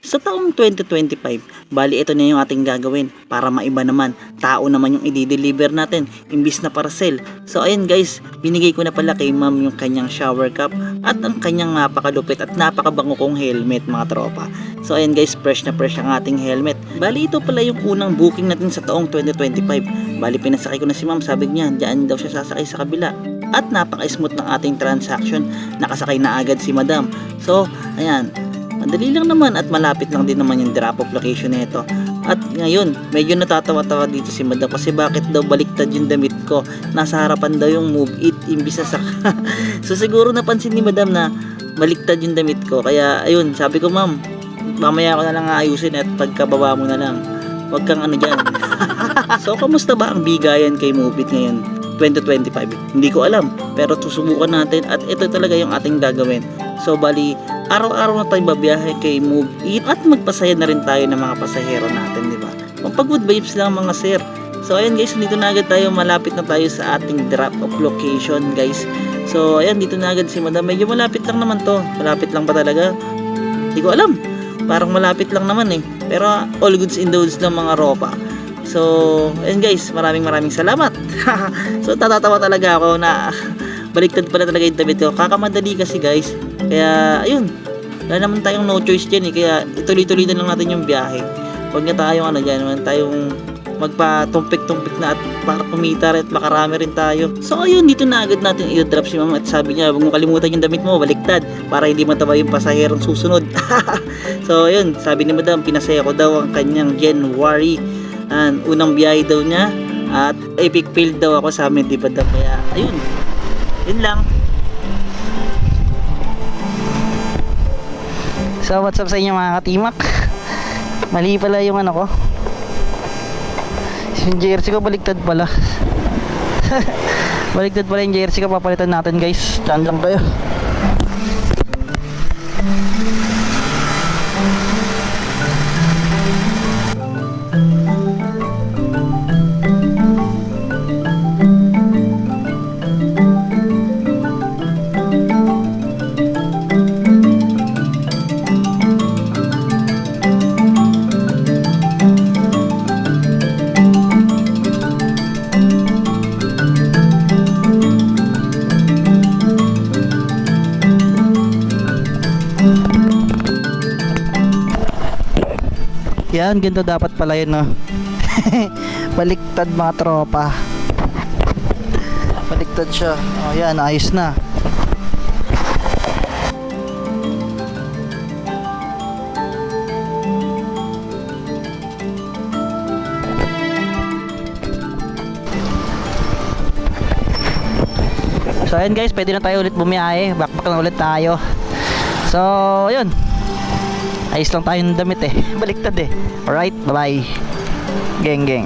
Sa taong 2025, bali ito na yung ating gagawin para maiba naman, tao naman yung i-deliver natin imbis na parcel. So ayun guys, binigay ko na pala kay ma'am yung kanyang shower cap at ang kanyang napakalupit at napakabango kong helmet mga tropa. So ayun guys, fresh na fresh ang ating helmet. Bali ito pala yung unang booking natin sa taong 2025. Bali pinasakay ko na si ma'am, sabi niya diyan daw siya sasakay sa kabila. At napaka-smooth ng ating transaction, nakasakay na agad si madam. So ayan, madali lang naman at malapit lang din naman yung drop off location nito. At ngayon, medyo natatawa-tawa dito si madam kasi bakit daw baliktad yung damit ko. Nasa harapan daw yung move it imbis na sa... So siguro napansin ni madam na baliktad yung damit ko. Kaya ayun, sabi ko ma'am, mamaya ko na lang aayusin at pagkababa mo na lang. Huwag kang ano dyan. So kamusta ba ang bigayan kay Move It ngayon 2025? Hindi ko alam, pero susubukan natin at ito talaga yung ating gagawin. So bali, araw-araw na tayo babiyahe kay Move It at magpasaya na rin tayo ng mga pasahero natin, di ba? Mag-good vibes lang mga sir. So ayan guys, dito na agad tayo, malapit na tayo sa ating drop off location guys. So ayan, dito na agad si madam. Medyo malapit lang naman to. Malapit lang pa talaga? Hindi ko alam. Parang malapit lang naman eh. Pero all goods in the woods ng mga ropa. So ayan guys, maraming salamat. So tatatawa talaga ako na baliktad pala talaga yung damit ko. Kakamadali kasi guys. Kaya ayun, wala naman tayong no choice dyan eh. Kaya ituloy-tuloy na lang natin yung biyahe. Huwag na tayong ano dyan, huwag tayong magpa-tumpik-tumpik na at para kumita rin at makarami rin tayo. So ayun, dito na agad natin i-drop si mama at sabi niya, huwag mo kalimutan yung damit mo, baliktad para hindi matawa yung pasaherong susunod. So ayun, sabi ni madam, pinasaya ko daw ang kanyang January. Unang biyahe daw niya at epic fail daw ako sa amin, di ba daw? Kaya ayun, yun lang. So what's up sa inyo mga katimak? Mali pala yung ano ko. Yung jersey ko baliktad pala. Baliktad pala yung jersey ko, papalitan natin guys. Diyan lang kayo. Yan, ganito dapat pala yun, no? Baliktad mga tropa. Baliktad siya. O yan, ayos na. So ayan guys, pwede na tayo ulit bumiyahe. Backpack na ulit tayo. So, ayun. Ayos lang tayo ng damit eh. Baliktad eh. Alright, bye bye. Geng geng.